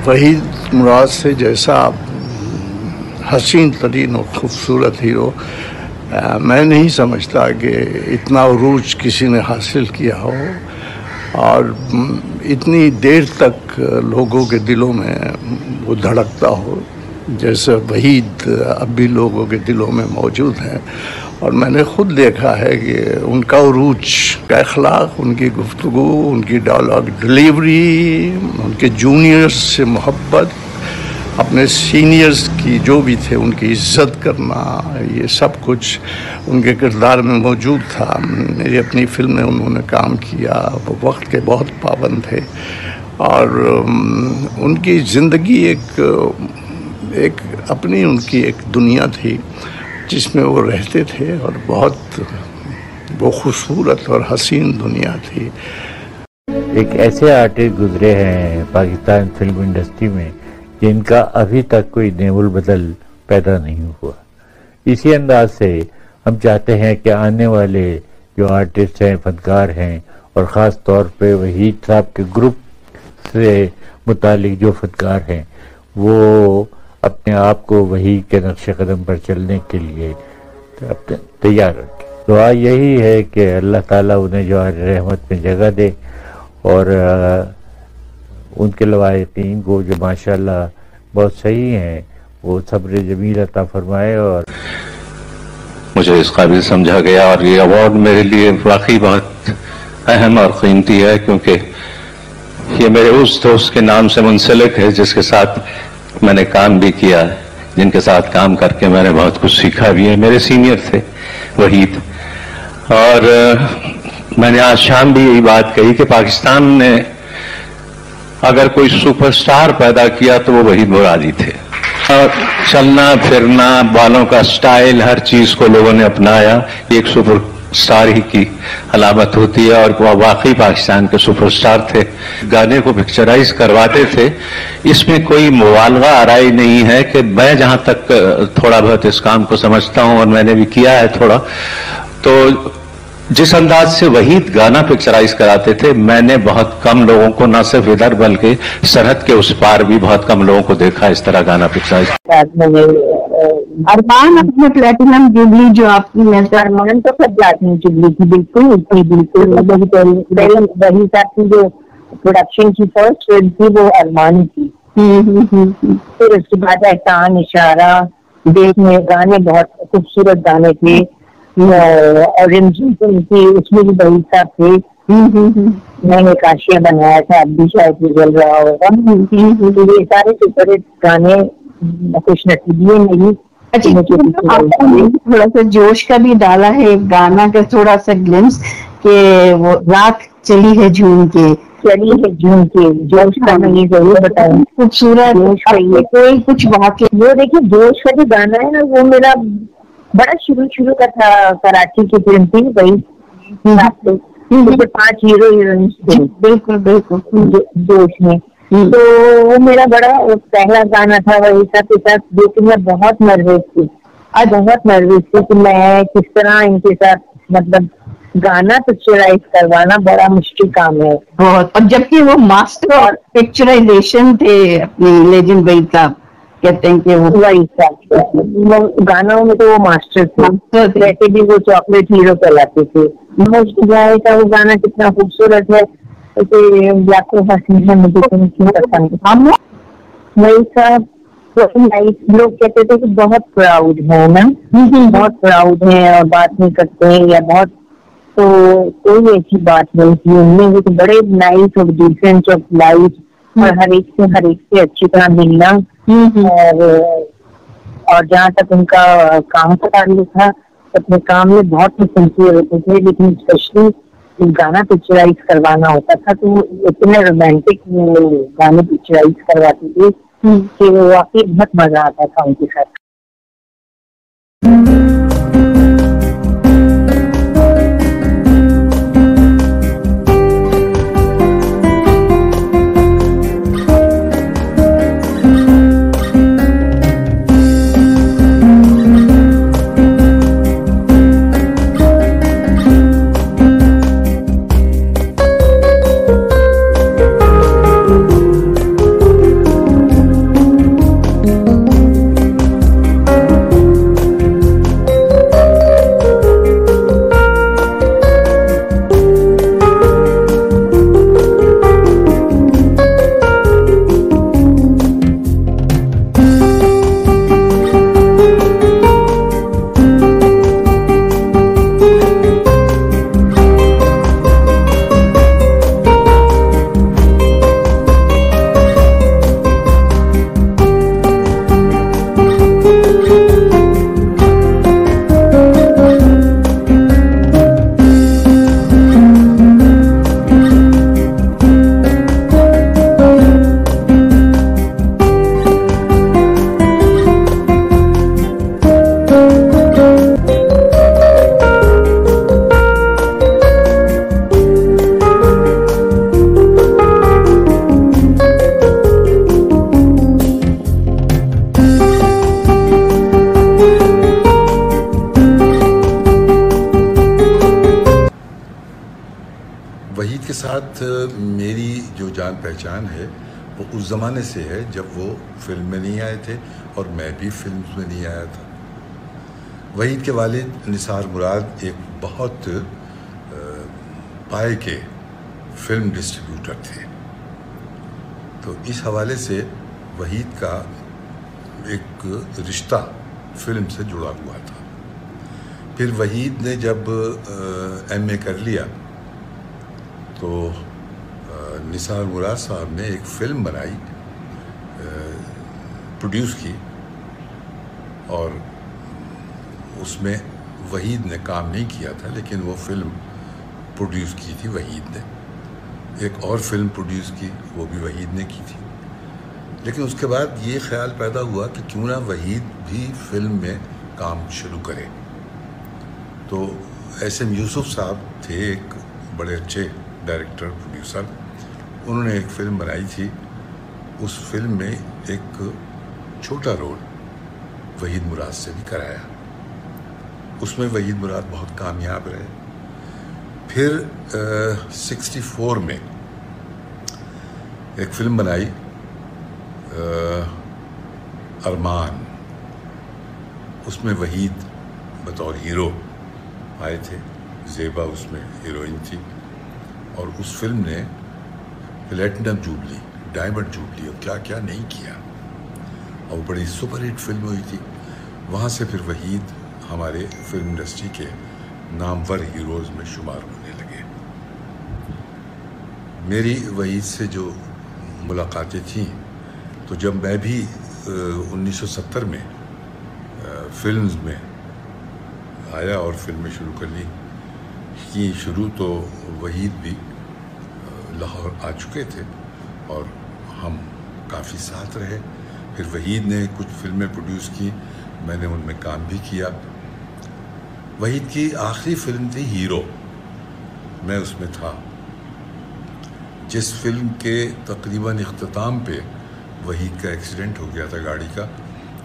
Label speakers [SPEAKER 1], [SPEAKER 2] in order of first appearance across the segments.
[SPEAKER 1] وحید مراد سے جیسا حسین ترین اور خوبصورت ہیرو میں نہیں سمجھتا کہ اتنا عروج کسی نے حاصل کیا ہو اور اتنی دیر تک لوگوں کے دلوں میں وہ دھڑکتا ہو جیسے وحید اب بھی لوگوں کے دلوں میں موجود ہے. اور میں نے خود دیکھا ہے کہ ان کا عروج کا اخلاق، ان کی گفتگو، ان کی ڈائلاگ ڈلیوری، ان کے جونیئرز سے محبت، اپنے سینئرز کی جو بھی تھے ان کی عزت کرنا، یہ سب کچھ ان کے کردار میں موجود تھا. میری اپنی فلم میں انہوں نے کام کیا، وہ وقت کے بہت پابند تھے اور ان کی زندگی ایک اپنی ان کی ایک دنیا تھی جس میں وہ رہتے تھے اور بہت وہ خوبصورت اور حسین دنیا تھی.
[SPEAKER 2] ایک ایسے آرٹسٹ گزرے ہیں پاکستان فلم انڈسٹری میں جن کا ابھی تک کوئی نیب البدل پیدا نہیں ہوا. اسی انداز سے ہم چاہتے ہیں کہ آنے والے جو آرٹسٹ ہیں، فنکار ہیں، اور خاص طور پہ وحید صاحب کے گروپ سے متعلق جو فنکار ہیں، وہ اپنے آپ کو وہی کے نقش قدم پر چلنے کے لیے تیار رکھیں. دعا یہی ہے کہ اللہ تعالیٰ انہیں جو رحمت میں جگہ دے اور ان کے لوائقین کو جو ماشاءاللہ بہت صحیح ہیں وہ صبر جمیل عطا فرمائے. اور
[SPEAKER 3] مجھے اس قابل سمجھا گیا اور یہ ایوارڈ میرے لیے واقعی بہت اہم اور قیمتی ہے، کیونکہ یہ میرے اس دوست کے نام سے منسلک ہے جس کے ساتھ میں نے کام بھی کیا ہے، جن کے ساتھ کام کر کے میں نے بہت کچھ سیکھا بھی ہے. میرے سینئر تھے وحید، اور میں نے آج شام بھی یہی بات کہی کہ پاکستان نے اگر کوئی سپر سٹار پیدا کیا تو وہ وحید مرادی تھے. اور چلنا پھرنا، بالوں کا سٹائل، ہر چیز کو لوگوں نے اپنایا. یہ ایک سپر سٹار ہی کی علامت ہوتی ہے اور وہ واقعی پاکستان کے سپر سٹار تھے. گانے کو پکچرائز کرواتے تھے، اس میں کوئی مبالغہ آرائی نہیں ہے کہ میں جہاں تک تھوڑا بہت اس کام کو سمجھتا ہوں اور میں نے بھی کیا ہے تھوڑا، تو جس انداز سے وحید گانا پکچرائز کراتے تھے، میں نے بہت کم لوگوں کو، نہ صرف ادھر بلکہ سرحد کے اس پار بھی بہت کم لوگوں کو دیکھا اس طرح گانا پکچرائز.
[SPEAKER 4] ارمان اپنے پلیٹینم جوبلی جو آپ کی، میں ارمان تو سب جاتی ہوں جوبلی کی، بالکل وہی صاحب کی جو پروڈکشن کی فرسٹ فلم تھی وہ ارمان تھی. پھر اس کے بعد احسان، اشارہ، دیکھ میں گانے بہت خوبصورت گانے تھے. اور کی اس میں بھی وہی صاحب تھے. میں نے کاشیا بنایا تھا، اب بھی شاید چل رہا ہوگا. یہ سارے سپر ہٹ گانے خوش نصیبی میری. تھوڑا سا جوش کا بھی ڈالا ہے گانا کا، تھوڑا سا گلمس کہ وہ رات چلی ہے جون کے، جوش کا میں یہ ضرور بتاؤں. خوبصورت جوش کا یہ کوئی کچھ واقع وہ دیکھیے جوش کا جو گانا ہے نا وہ میرا بڑا شروع کا تھا. کراچی کی فلم تھی وہی 5 ہیرو ہیروئنس تھے. بالکل جوش میں. تو وہ میرا بڑا پہلا گانا تھا وہی سب کے ساتھ، جو کہ میں بہت نروس تھی کہ میں کس طرح ان کے ساتھ مطلب گانا پکچرائز کروانا بڑا مشکل کام ہے بہت. اور جبکہ وہ ماسٹر اور پکچرائزیشن تھے اپنی لیجنڈ وحید صاحب، کہتے ہیں کہ وہی صاحب گانوں میں تو وہ ماسٹر تھے. ویسے بھی وہ چاکلیٹ ہیرو کہلاتے تھے. جائے کا وہ گانا کتنا خوبصورت ہے، مجھے پسند. وہی صاحب لوگ کہتے تھے کہ بہت پراؤڈ ہے نا، بہت پراؤڈ ہیں اور بات نہیں کرتے ہیں یا بہت، تو کوئی ایسی بات نہیں تھی ان میں. وہ تو بڑے نائس اور ڈیسنٹ آف لائف اور ہر ایک سے اچھی طرح ملنا. اور جہاں تک ان کا کام کا تعلق تھا، اپنے کام میں بہت سنسیئر ہوتے تھے، لیکن اسپیشلی گانا پکچرائز کروانا ہوتا تھا تو اتنے رومانٹک گانے پکچرائز کرواتے تھے کہ واقعی بہت مزہ آتا تھا ان کے ساتھ.
[SPEAKER 5] ساتھ میری جو جان پہچان ہے وہ اس زمانے سے ہے جب وہ فلم میں نہیں آئے تھے اور میں بھی فلمز میں نہیں آیا تھا۔ وحید کے والد نثار مراد ایک بہت پائے کے فلم ڈسٹریبیوٹر تھے، تو اس حوالے سے وحید کا ایک رشتہ فلم سے جڑا ہوا تھا۔ پھر وحید نے جب ایم اے کر لیا تو نثار مراد صاحب نے ایک فلم بنائی، پروڈیوس کی، اور اس میں وحید نے کام نہیں کیا تھا، لیکن وہ فلم پروڈیوس کی تھی وحید نے۔ ایک اور فلم پروڈیوس کی، وہ بھی وحید نے کی تھی۔ لیکن اس کے بعد یہ خیال پیدا ہوا کہ کیوں نہ وحید بھی فلم میں کام شروع کرے۔ تو ایس ایم یوسف صاحب تھے ایک بڑے اچھے ڈائریکٹر پروڈیوسر، انہوں نے ایک فلم بنائی تھی، اس فلم میں ایک چھوٹا رول وحید مراد سے بھی کرایا، اس میں وحید مراد بہت کامیاب رہے۔ پھر 64 میں ایک فلم بنائی ارمان، اس میں وحید بطور ہیرو آئے تھے، زیبا اس میں ہیروئن تھی، اور اس فلم نے پلیٹینم جوبلی، ڈائمنڈ جوبلی اور کیا کیا نہیں کیا، اور بڑی سپر ہٹ فلم ہوئی تھی۔ وہاں سے پھر وحید ہمارے فلم انڈسٹری کے نامور ہیروز میں شمار ہونے لگے۔ میری وحید سے جو ملاقاتیں تھیں، تو جب میں بھی 1970 میں فلمز میں آیا اور فلمیں شروع کر لی کی شروع، تو وحید بھی لاہور آ چکے تھے اور ہم کافی ساتھ رہے۔ پھر وحید نے کچھ فلمیں پروڈیوس کی، میں نے ان میں کام بھی کیا۔ وحید کی آخری فلم تھی ہیرو، میں اس میں تھا، جس فلم کے تقریباً اختتام پہ وحید کا ایکسیڈنٹ ہو گیا تھا گاڑی کا،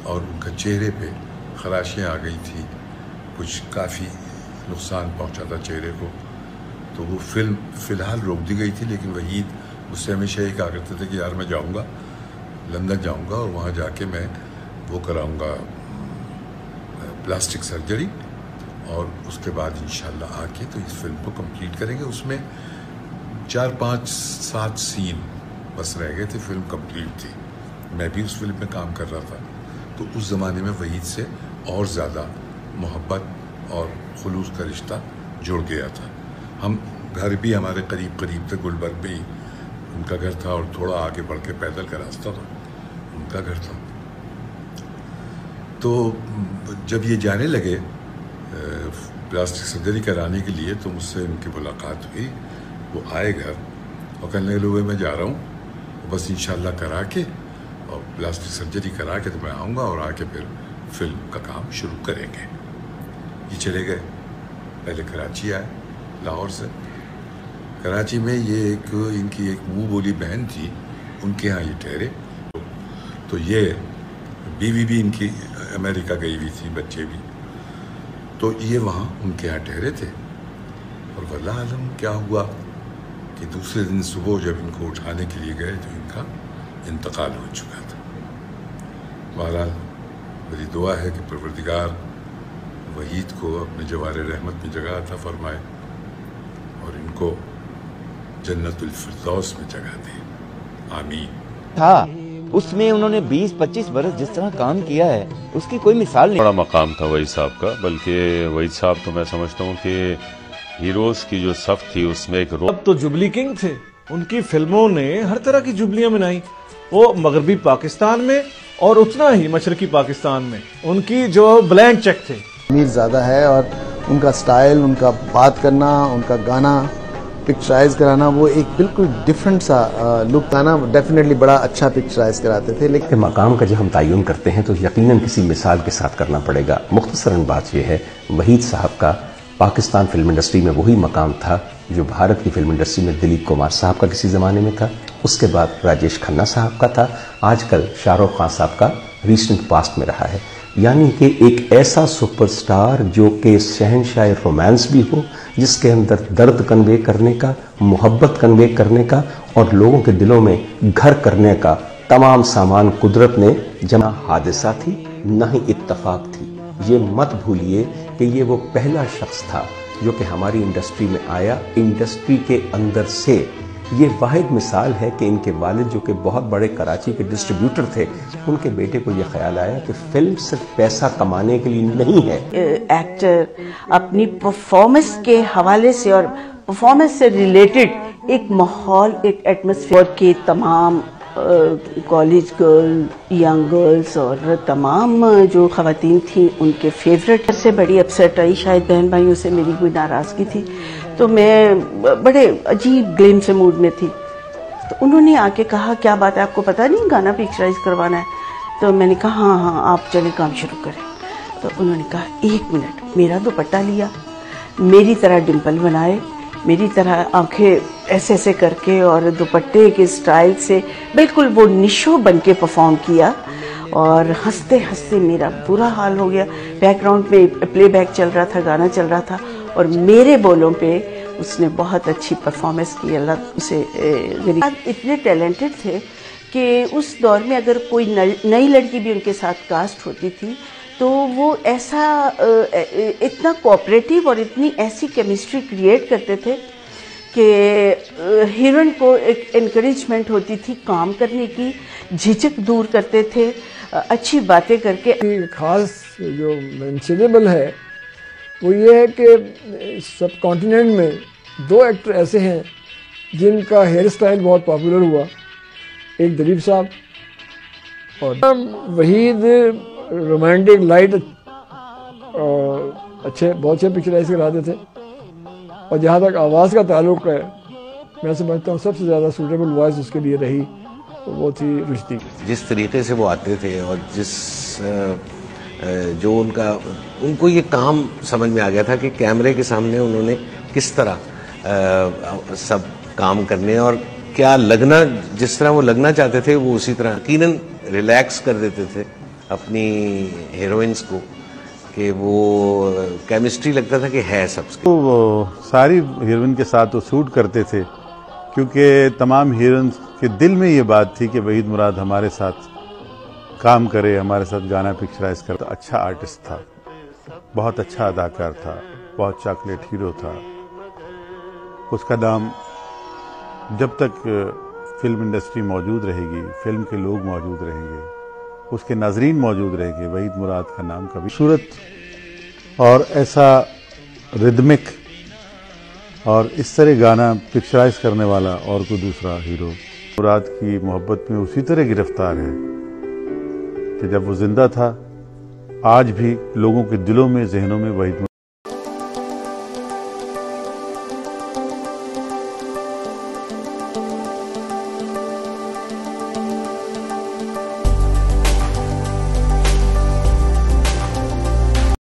[SPEAKER 5] اور ان کا چہرے پہ خراشیں آ گئی تھی، کچھ کافی نقصان پہنچا تھا چہرے کو، تو وہ فلم فی الحال روک دی گئی تھی۔ لیکن وحید مجھ سے ہمیشہ یہ کہا کرتے تھے کہ یار میں جاؤں گا، لندن جاؤں گا، اور وہاں جا کے میں وہ کراؤں گا پلاسٹک سرجری، اور اس کے بعد انشاءاللہ آ کے تو اس فلم کو کمپلیٹ کریں گے۔ اس میں 4 5 7 سین بس رہ گئے تھے، فلم کمپلیٹ تھی۔ میں بھی اس فلم میں کام کر رہا تھا، تو اس زمانے میں وحید سے اور زیادہ محبت اور خلوص کا رشتہ جڑ گیا تھا۔ ہم گھر بھی ہمارے قریب قریب تھے، گلبرگ میں ہی ان کا گھر تھا، اور تھوڑا آگے بڑھ کے پیدل کا راستہ تھا، ان کا گھر تھا۔ تو جب یہ جانے لگے پلاسٹک سرجری کرانے کے لیے، تو مجھ سے ان کی ملاقات ہوئی، وہ آئے گھر اور کہنے لگے میں جا رہا ہوں، بس انشاءاللہ کرا کے اور پلاسٹک سرجری کرا کے تو میں آؤں گا، اور آ کے پھر فلم کا کام شروع کریں گے۔ یہ چلے گئے، پہلے کراچی آئے لاہور سے۔ کراچی میں یہ ان کی ایک منہ بولی بہن تھی، ان کے ہاں یہ ٹھہرے، تو یہ بیوی بھی ان کی امریکہ گئی ہوئی تھی، بچے بھی، تو یہ وہاں ان کے ہاں ٹھہرے تھے۔ اور واللہ عالم کیا ہوا کہ دوسرے دن صبح جب ان کو اٹھانے کے لیے گئے تو ان کا انتقال ہو چکا تھا۔ بہرحال میری دعا ہے کہ پروردگار وحید کو اپنے جوار رحمت میں جگہ عطا فرمائے، اور ان کو جنت الفردوس میں جگہ دے، آمین۔
[SPEAKER 6] تھا اس میں انہوں نے 20-25 برس جس طرح کام کیا ہے، اس کی کوئی مثال نہیں۔
[SPEAKER 7] بڑا مقام تھا وحید صاحب کا، بلکہ وحید صاحب تو میں سمجھتا ہوں کہ ہیروز کی جو صف تھی اس میں ایک
[SPEAKER 8] اب تو جبلی کنگ تھے، ان کی فلموں نے ہر طرح کی جبلیاں منائی، وہ مغربی پاکستان میں اور اتنا ہی مشرقی پاکستان میں ان کی جو بلینک چیک تھے۔
[SPEAKER 9] امیر زیادہ ہے، اور ان کا سٹائل، ان کا بات کرنا، ان کا گانا پکچرائز کرانا، وہ ایک بالکل ڈیفرنٹ سا لک تھا نا، ڈیفینیٹلی بڑا اچھا پکچرائز کراتے تھے۔
[SPEAKER 10] لیکن مقام کا جب ہم تعین کرتے ہیں تو یقیناً کسی مثال کے ساتھ کرنا پڑے گا۔ مختصراً بات یہ ہے، وحید صاحب کا پاکستان فلم انڈسٹری میں وہی مقام تھا جو بھارت کی فلم انڈسٹری میں دلیپ کمار صاحب کا کسی زمانے میں تھا، اس کے بعد راجیش کھنہ صاحب کا تھا، آج کل شاہ رخ خان صاحب کا ریسنٹ پاسٹ میں رہا ہے۔ یعنی کہ ایک ایسا سپر سٹار جو کہ شہنشاہ رومانس بھی ہو، جس کے اندر درد کنوے کرنے کا، محبت کنوے کرنے کا اور لوگوں کے دلوں میں گھر کرنے کا تمام سامان قدرت نے جمع. حادثہ تھی نہ ہی اتفاق تھی. یہ مت بھولیے کہ یہ وہ پہلا شخص تھا جو کہ ہماری انڈسٹری میں آیا. انڈسٹری کے اندر سے یہ واحد مثال ہے کہ ان کے والد جو کہ بہت بڑے کراچی کے ڈسٹریبیوٹر تھے، ان کے بیٹے کو یہ خیال آیا کہ فلم صرف پیسہ کمانے کے لیے نہیں ہے.
[SPEAKER 11] ایکٹر اپنی پرفارمنس کے حوالے سے اور پرفارمنس سے ریلیٹڈ ایک ماحول، ایک ایٹماسفیئر کے تمام کالج گرل، ینگ گرلز اور تمام جو خواتین تھیں ان کے فیوریٹ. سے بڑی اپسیٹ آئی، شاید بہن بھائیوں سے میری کوئی ناراضگی تھی، تو میں بڑے عجیب گلیم سے موڈ میں تھی. تو انہوں نے آ کے کہا کیا بات ہے، آپ کو پتہ نہیں گانا پکچرائز کروانا ہے؟ تو میں نے کہا ہاں آپ چلیں کام شروع کریں. تو انہوں نے کہا 1 منٹ، میرا دوپٹہ لیا، میری طرح ڈمپل بنائے، میری طرح آنکھیں ایسے ایسے کر کے اور دوپٹے کے سٹائل سے بالکل وہ نشو بن کے پرفارم کیا، اور ہنستے ہنستے میرا برا حال ہو گیا. بیک گراؤنڈ میں پلے بیک چل رہا تھا، گانا چل رہا تھا، اور میرے بولوں پہ اس نے بہت اچھی پرفارمنس کی. اللہ اسے اتنے ٹیلنٹڈ تھے کہ اس دور میں اگر کوئی نئی لڑکی بھی ان کے ساتھ کاسٹ ہوتی تھی تو وہ ایسا اتنا کوآپریٹیو اور اتنی ایسی کیمسٹری کریٹ کرتے تھے کہ ہیروئن کو ایک انکریجمنٹ ہوتی تھی کام کرنے کی، جھجک دور کرتے تھے اچھی باتیں کر کے.
[SPEAKER 12] خاص جو مینشنیبل ہے وہ یہ ہے کہ سب کانٹیننٹ میں 2 ایکٹر ایسے ہیں جن کا ہیئر سٹائل بہت پاپولر ہوا. ایک دلیپ صاحب اور وحید رومانٹک لائٹ اچھے بہت اچھے پکچرائز کراتے تھے. اور جہاں تک آواز کا تعلق ہے، میں سمجھتا ہوں سب سے زیادہ سوٹیبل وائس اس کے لیے رہی وہ تھی رشتی.
[SPEAKER 13] جس طریقے سے وہ آتے تھے اور جس جو ان کو یہ کام سمجھ میں آ گیا تھا کہ کیمرے کے سامنے انہوں نے کس طرح سب کام کرنے اور کیا لگنا، جس طرح وہ لگنا چاہتے تھے وہ اسی طرح یقیناً ریلیکس کر دیتے تھے اپنی ہیروئنس کو کہ وہ کیمسٹری لگتا تھا کہ ہے سب سے.
[SPEAKER 14] وہ ساری ہیروئن کے ساتھ وہ سوٹ کرتے تھے کیونکہ تمام ہیروئنس کے دل میں یہ بات تھی کہ وحید مراد ہمارے ساتھ کام کرے، ہمارے ساتھ گانا پکچرائز کرتا. اچھا آرٹسٹ تھا، بہت اچھا اداکار تھا، بہت چاکلیٹ ہیرو تھا. اس کا نام جب تک فلم انڈسٹری موجود رہے گی، فلم کے لوگ موجود رہیں گے، اس کے ناظرین موجود رہیں گے، وحید مراد کا نام کبھی. صورت اور ایسا ردمک اور اس طرح گانا پکچرائز کرنے والا اور کوئی دوسرا ہیرو مراد کی محبت میں اسی طرح گرفتار ہے کہ جب وہ زندہ تھا، آج بھی لوگوں کے دلوں میں، ذہنوں میں وحید